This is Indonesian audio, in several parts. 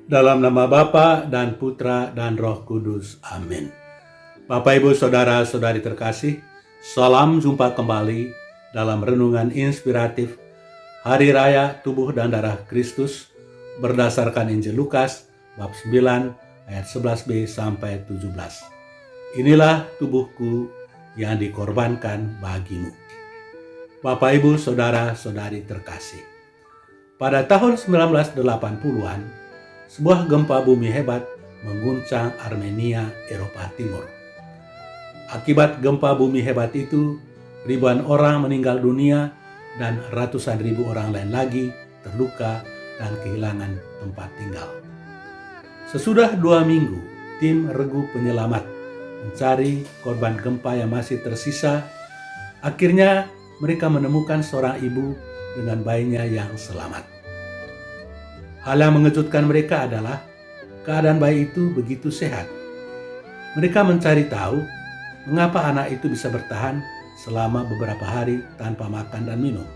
Dalam nama Bapa dan Putra dan Roh Kudus. Amin. Bapak, Ibu, Saudara-saudari terkasih, salam jumpa kembali dalam renungan inspiratif Hari Raya Tubuh dan Darah Kristus berdasarkan Injil Lukas bab 9 ayat 11b sampai 17. Inilah tubuhku yang dikorbankan bagimu. Bapak, Ibu, Saudara-saudari terkasih, pada tahun 1980-an, sebuah gempa bumi hebat mengguncang Armenia, Eropa Timur. Akibat gempa bumi hebat itu, ribuan orang meninggal dunia dan ratusan ribu orang lain lagi terluka dan kehilangan tempat tinggal. Sesudah 2 minggu, tim regu penyelamat mencari korban gempa yang masih tersisa. Akhirnya mereka menemukan seorang ibu dengan bayinya yang selamat. Hal yang mengejutkan mereka adalah keadaan bayi itu begitu sehat. Mereka mencari tahu mengapa anak itu bisa bertahan selama beberapa hari tanpa makan dan minum.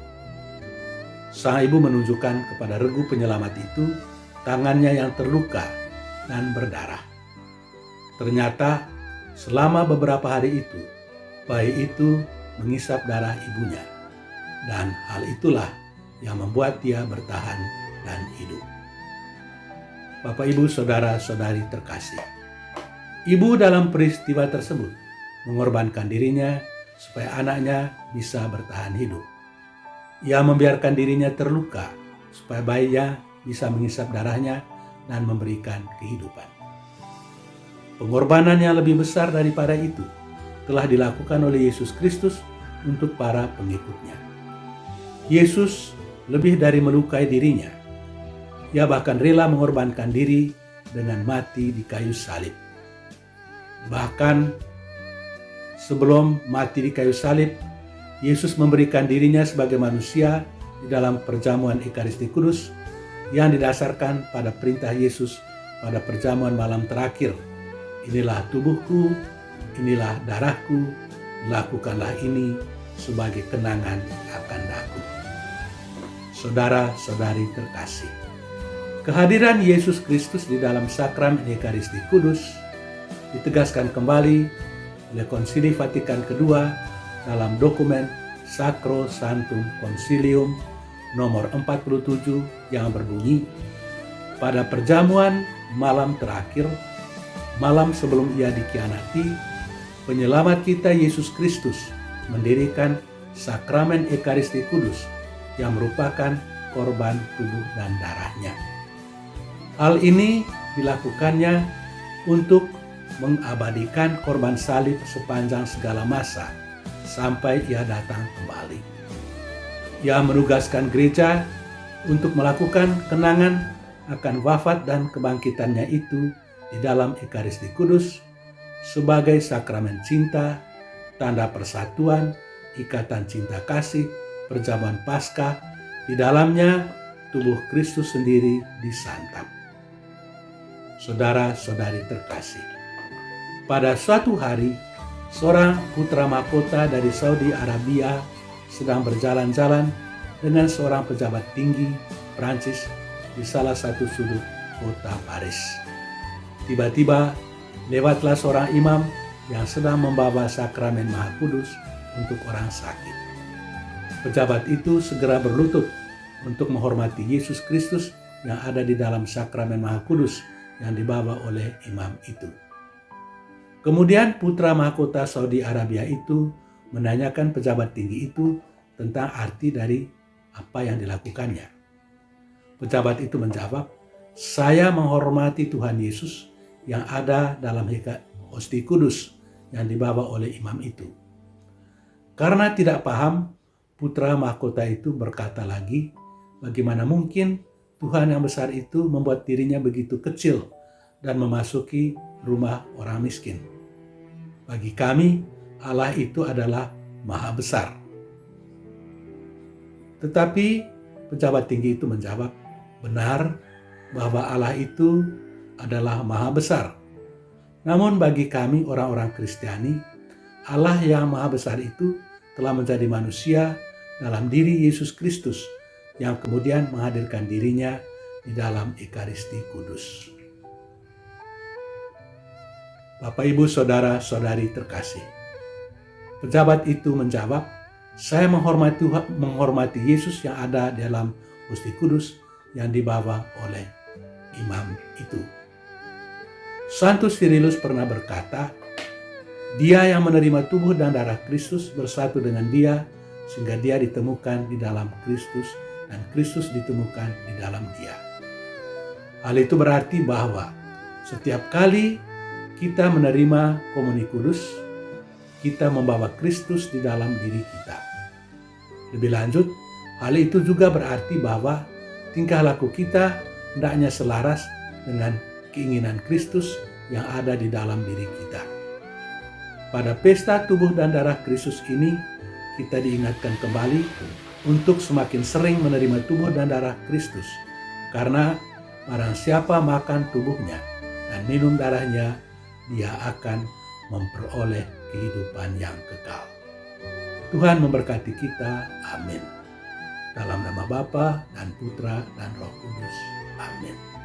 Sang ibu menunjukkan kepada regu penyelamat itu tangannya yang terluka dan berdarah. Ternyata selama beberapa hari itu, bayi itu mengisap darah ibunya. Dan hal itulah yang membuat dia bertahan dan hidup. Bapak, Ibu, Saudara-saudari terkasih, ibu dalam peristiwa tersebut mengorbankan dirinya supaya anaknya bisa bertahan hidup. Ia membiarkan dirinya terluka supaya bayinya bisa mengisap darahnya dan memberikan kehidupan. Pengorbanan yang lebih besar daripada itu telah dilakukan oleh Yesus Kristus untuk para pengikutnya. Yesus lebih dari melukai dirinya. Ia bahkan rela mengorbankan diri dengan mati di kayu salib. Bahkan sebelum mati di kayu salib, Yesus memberikan dirinya sebagai manusia di dalam perjamuan Ekaristi Kudus yang didasarkan pada perintah Yesus pada perjamuan malam terakhir. Inilah tubuhku, inilah darahku, lakukanlah ini sebagai kenangan akan aku. Saudara-saudari terkasih, kehadiran Yesus Kristus di dalam sakramen Ekaristi Kudus ditegaskan kembali oleh Konsili Vatikan II dalam dokumen Sacro Sanctum Concilium nomor 47 yang berbunyi, pada perjamuan malam terakhir, malam sebelum ia dikhianati, penyelamat kita Yesus Kristus mendirikan sakramen Ekaristi Kudus yang merupakan korban tubuh dan darahnya. Hal ini dilakukannya untuk mengabadikan korban salib sepanjang segala masa sampai ia datang kembali. Ia menugaskan gereja untuk melakukan kenangan akan wafat dan kebangkitannya itu di dalam Ekaristi Kudus sebagai sakramen cinta, tanda persatuan, ikatan cinta kasih, perjamuan Paskah. Di dalamnya tubuh Kristus sendiri disantap. Saudara-saudari terkasih, pada suatu hari, seorang putra mahkota dari Saudi Arabia sedang berjalan-jalan dengan seorang pejabat tinggi Prancis di salah satu sudut kota Paris. Tiba-tiba lewatlah seorang imam yang sedang membawa sakramen Maha Kudus untuk orang sakit. Pejabat itu segera berlutut untuk menghormati Yesus Kristus yang ada di dalam sakramen Maha Kudus yang dibawa oleh imam itu. Kemudian putra mahkota Saudi Arabia itu menanyakan pejabat tinggi itu tentang arti dari apa yang dilakukannya. Pejabat itu menjawab, "Saya menghormati Tuhan Yesus yang ada dalam hosti kudus yang dibawa oleh imam itu." Karena tidak paham, putra mahkota itu berkata lagi, "Bagaimana mungkin Tuhan yang besar itu membuat dirinya begitu kecil dan memasuki rumah orang miskin? Bagi kami, Allah itu adalah Maha Besar." Tetapi pejabat tinggi itu menjawab, "Benar bahwa Allah itu adalah Maha Besar. Namun bagi kami orang-orang Kristiani, Allah yang Maha Besar itu telah menjadi manusia dalam diri Yesus Kristus yang kemudian menghadirkan dirinya di dalam Ekaristi Kudus. Bapak, Ibu, Saudara-saudari terkasih, pejabat itu menjawab, "Saya menghormati Yesus yang ada dalam Hosti Kudus yang dibawa oleh imam itu." Santo Sirilus pernah berkata, "Dia yang menerima tubuh dan darah Kristus bersatu dengan Dia, sehingga Dia ditemukan di dalam Kristus dan Kristus ditemukan di dalam Dia." Hal itu berarti bahwa setiap kali kita menerima komuni kudus, kita membawa Kristus di dalam diri kita. Lebih lanjut, hal itu juga berarti bahwa tingkah laku kita hendaknya selaras dengan keinginan Kristus yang ada di dalam diri kita. Pada pesta tubuh dan darah Kristus ini, kita diingatkan kembali untuk semakin sering menerima tubuh dan darah Kristus, karena barang siapa makan tubuhnya dan minum darahnya, dia akan memperoleh kehidupan yang kekal. Tuhan memberkati kita. Amin. Dalam nama Bapa dan Putra dan Roh Kudus. Amin.